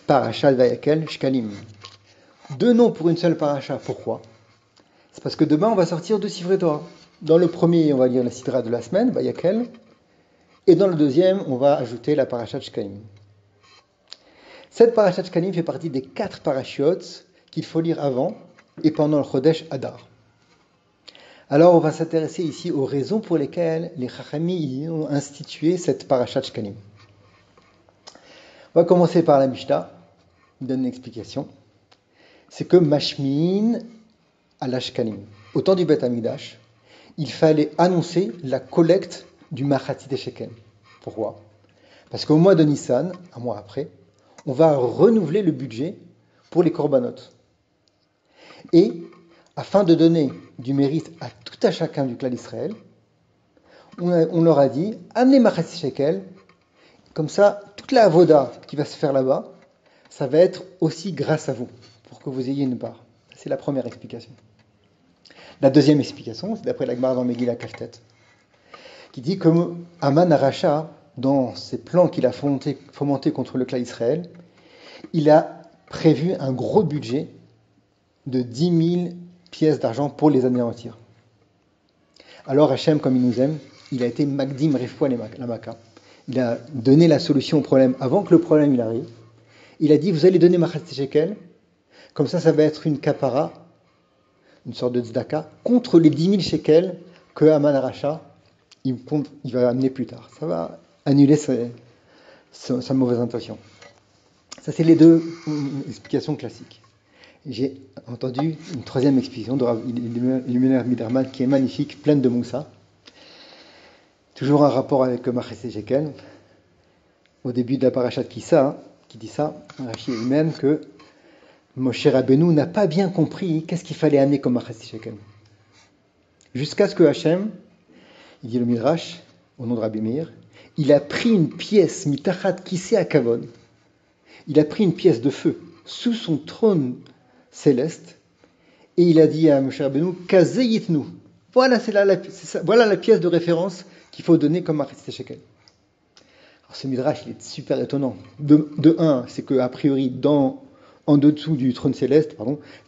Parashat Vayakel Shkalim. Deux noms pour une seule paracha. Pourquoi? C'est parce que demain, on va sortir deux Sifrei Torah. Dans le premier, on va lire la Sidra de la semaine, Vayakel. Et dans le deuxième, on va ajouter la Parashat Shkalim. Cette Parashat Shkalim fait partie des 4 parachiotes qu'il faut lire avant et pendant le Chodesh Adar. Alors, on va s'intéresser ici aux raisons pour lesquelles les Chachamim ont institué cette Parashat Shkalim. On va commencer par la Mishnah. Il donne une explication. C'est que Mashmin al Shkalim. Au temps du Beth Amikdash, il fallait annoncer la collecte du Machatzit Shekel. Pourquoi? Parce qu'au mois de Nissan, un mois après, on va renouveler le budget pour les korbanot. Et, afin de donner du mérite à tout à chacun du clan d'Israël, on leur a dit, amenez Machatzit Shekel, comme ça, toute la avoda qui va se faire là-bas, ça va être aussi grâce à vous, pour que vous ayez une part. C'est la première explication. La deuxième explication, c'est d'après la Gemara dans Megillah Kaftet, qui dit que Aman Aracha, dans ses plans qu'il a fomentés contre le clan d'Israël, il a prévu un gros budget de 10 000 pièces d'argent pour les anéantir. Alors Hachem, comme il nous aime, il a été Magdim Refoua la Maka. Il a donné la solution au problème avant que le problème il arrive. Il a dit, vous allez donner Machatzit Shekel, comme ça va être une kapara, une sorte de tzedaka, contre les 10 000 shekels que Aman Aracha il va amener plus tard. Ça va annuler sa mauvaise intention. Ça, c'est les deux explications classiques. J'ai entendu une troisième explication de Rav Illuminaire Miderman qui est magnifique, pleine de moussa. Toujours un rapport avec Machatzit Shekel. Au début de la parashat Kissa, qui dit ça, Rashi lui-même, que Moshe Rabbeinu n'a pas bien compris qu'est-ce qu'il fallait amener comme Machatzit Shekel. Jusqu'à ce que Hachem, il dit le Midrash, au nom de Rabbi Meir, il a pris une pièce, mitachat kissé à kavod, il a pris une pièce de feu sous son trône céleste, et il a dit à Moshe Rabbeinu, kazeyitnu, voilà la pièce de référence qu'il faut donner comme Machatzit Shekel. Alors ce Midrash, il est super étonnant. De un, c'est qu'a priori, en dessous du trône céleste,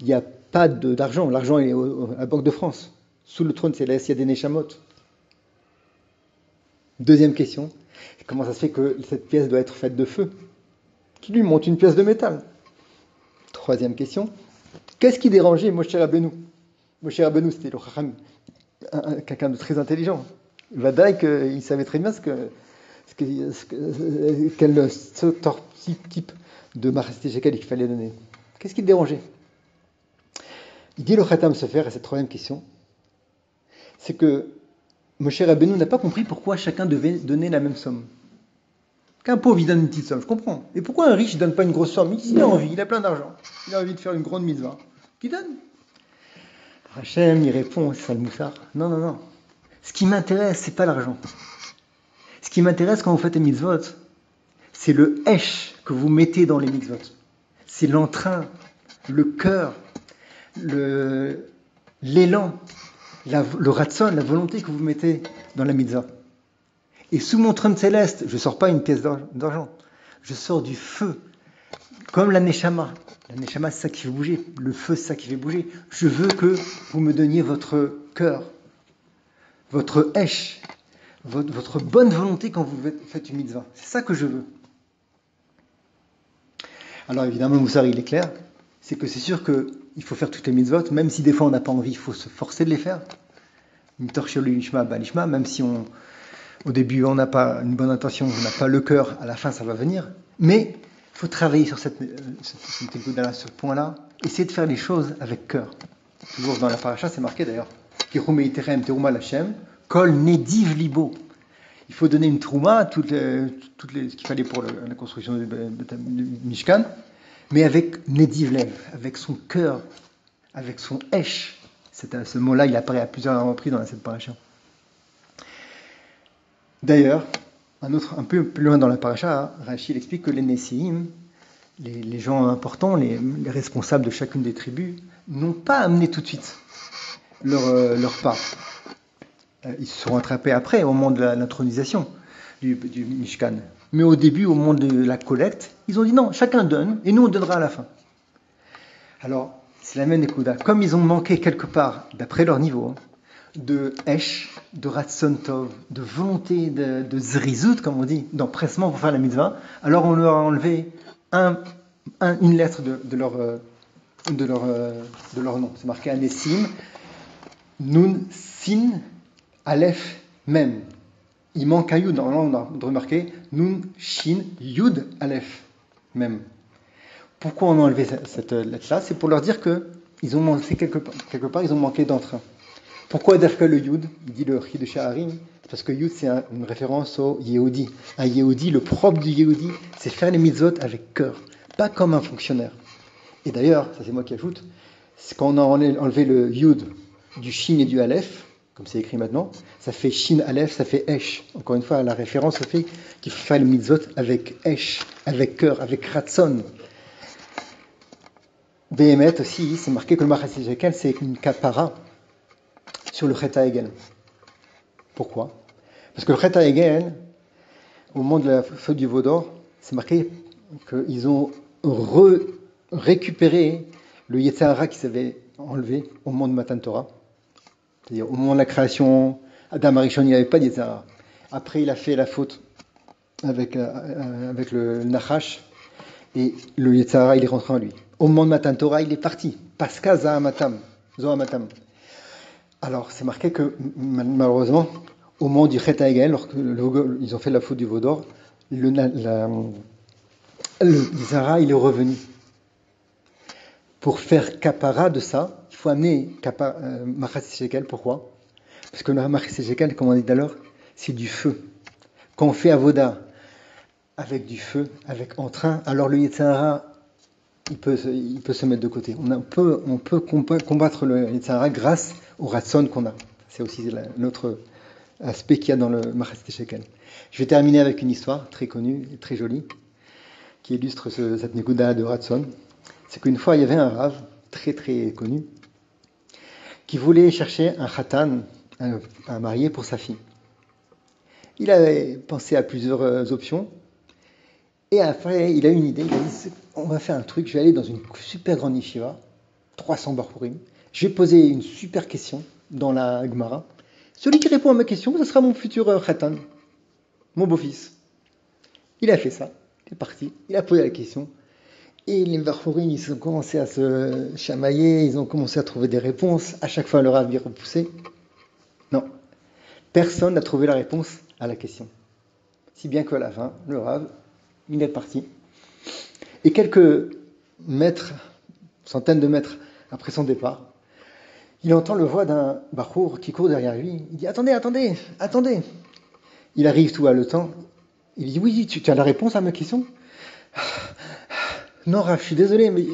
il n'y a pas d'argent. L'argent est à la Banque de France. Sous le trône céleste, il y a des Neshamot. Deuxième question, comment ça se fait que cette pièce doit être faite de feu? Qui lui monte une pièce de métal? Troisième question, qu'est-ce qui dérangeait Moshe Rabbeinu? Moshe Rabbeinu, c'était le Chacham, quelqu'un de très intelligent. Vadaï qu'il savait très bien quel type de Machatzit Shekel il fallait donner. Qu'est-ce qui le dérangeait? Il dit le Khatam Sefer à cette troisième question, c'est que Moshe Rabbeinu n'a pas compris pourquoi chacun devait donner la même somme. Qu'un pauvre il donne une petite somme, je comprends. Et pourquoi un riche ne donne pas une grosse somme? Il a envie, il a plein d'argent, il a envie de faire une grande mitzvah. Qui donne? Hachem, il répond, c'est ça le moussard. Non. Ce qui m'intéresse, c'est pas l'argent. Ce qui m'intéresse quand vous faites les mitzvot, c'est le hesh que vous mettez dans les mitzvot. C'est l'entrain, le cœur, l'élan, le ratson, la volonté que vous mettez dans la mitzvah. Et sous mon trône céleste, je ne sors pas une pièce d'argent. Je sors du feu, comme la neshama. La neshama, c'est ça qui fait bouger. Le feu, c'est ça qui fait bouger. Je veux que vous me donniez votre cœur, votre hesh, votre bonne volonté quand vous faites une mitzvah. C'est ça que je veux. Alors évidemment, le Moussar, il est clair. C'est que c'est sûr qu'il faut faire toutes les mitzvot, même si des fois on n'a pas envie, il faut se forcer de les faire. Même si au début on n'a pas une bonne intention, on n'a pas le cœur, à la fin ça va venir. Mais il faut travailler sur ce point-là, essayer de faire les choses avec cœur. Toujours dans la paracha, c'est marqué d'ailleurs. Kol nediv libo. Il faut donner une trouma, ce qu'il fallait pour la construction du Mishkan, mais avec nediv lev, avec son cœur, avec son hesh. Ce mot-là, il apparaît à plusieurs reprises dans cette paracha. D'ailleurs, un peu plus loin dans la paracha, Rachid explique que les Nessiim, les gens importants, les responsables de chacune des tribus, n'ont pas amené tout de suite leur part. Ils se sont rattrapés après, au moment de l'intronisation du Mishkan. Mais au début, au moment de la collecte, ils ont dit non, chacun donne, et nous on donnera à la fin. Alors, c'est la même Nekuda. Comme ils ont manqué quelque part, d'après leur niveau, de Esh, de Ratson Tov, de volonté, de Zrizout, comme on dit, d'empressement pour faire la mitzvah, alors on leur a enlevé une lettre de leur nom. C'est marqué Anessim, Nun, Sin, Aleph, Mem. Il manque un Yud. Normalement, on a remarqué Nun, Shin, Yud, Aleph, Mem. Pourquoi on a enlevé cette lettre-là? C'est pour leur dire qu'ils ont manqué quelque part, ils ont manqué d'entrain. Pourquoi Dafka le Yud? Il dit le Chi de Shaharim, parce que Yud c'est une référence au Yehudi. Un Yehudi, le propre du Yehudi, c'est faire les mitzvot avec cœur, pas comme un fonctionnaire. Et d'ailleurs, ça c'est moi qui ajoute, quand on a enlevé le Yud du Shin et du Aleph, comme c'est écrit maintenant, ça fait Shin Aleph, ça fait Esh. Encore une fois, la référence au fait qu'il faut faire les mitzvot avec Esh, avec cœur, avec Ratson. Behemet aussi, c'est marqué que le Machatzis Shekel, c'est une kapara sur le Chet HaEgel. Pourquoi? Parce que le Chet HaEgel, au moment de la faute du veau d'or, c'est marqué qu'ils ont récupéré le Yetzer Hara qui s'avait enlevé au moment de Matan Torah. C'est-à-dire au moment de la création, Adam Arishon, il n'y avait pas de Yetzer Hara. Après, il a fait la faute avec le Nachash, et le Yetzer Hara, il est rentré en lui. Au moment de Matan Torah, il est parti. Paska Zahamatam. Zohamatam. Alors, c'est marqué que, malheureusement, au moment du Chet HaEgel, lorsqu'ils ont fait la faute du veau d'or, le Zara, il est revenu. Pour faire kapara de ça, il faut amener Machatzis Shekel. Pourquoi? Parce que le Machatzis Shekel, comme on dit tout à l'heure, c'est du feu. Quand on fait avoda avec du feu, avec entrain, alors le Yetzer Hara, il peut se mettre de côté. On peut combattre le Yetzer Hara grâce au ratson qu'on a. C'est aussi l'autre aspect qu'il y a dans le Machatzis Shekel. Je vais terminer avec une histoire très connue et très jolie qui illustre cette Nekuda de ratson. C'est qu'une fois, il y avait un Rav très très connu qui voulait chercher un khatan, un marié pour sa fille. Il avait pensé à plusieurs options. Et après, il a eu une idée, il a dit, on va faire un truc, je vais aller dans une super grande yeshiva, 300 Bachurim, je vais poser une super question dans la Gemara. Celui qui répond à ma question, ce sera mon futur khatan, mon beau-fils. Il a fait ça, il est parti, il a posé la question, et les Bachurim, ils ont commencé à se chamailler, ils ont commencé à trouver des réponses, à chaque fois le Rav y repoussait. Non, personne n'a trouvé la réponse à la question. Si bien qu'à la fin, le Rav, il est parti. Et quelques mètres, centaines de mètres après son départ, il entend le voix d'un Bachour qui court derrière lui. Il dit attendez. Il arrive tout haletant. Il dit oui, tu as la réponse à ma question? Non, Rav, je suis désolé, mais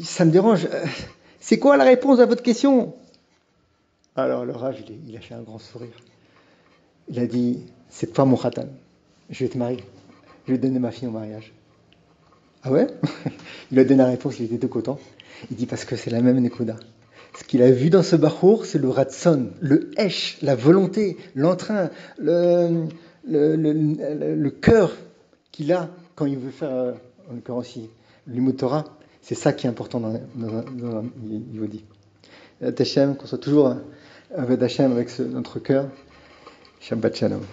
ça me dérange. C'est quoi la réponse à votre question? Alors le Rav, il a fait un grand sourire. Il a dit c'est toi mon khatan. Je vais te marier. Je vais te donner ma fille au mariage. Ah ouais? Il lui a donné la réponse, il était tout content. Il dit parce que c'est la même Nekuda. Ce qu'il a vu dans ce Bachour, c'est le Ratson, le Esh, la volonté, l'entrain, le cœur qu'il a quand il veut faire, en l'occurrence ici, l'Limud Torah. C'est ça qui est important dans un Yehudi. Tachem, qu'on soit toujours avec Hachem, avec notre cœur. Shabbat Shalom.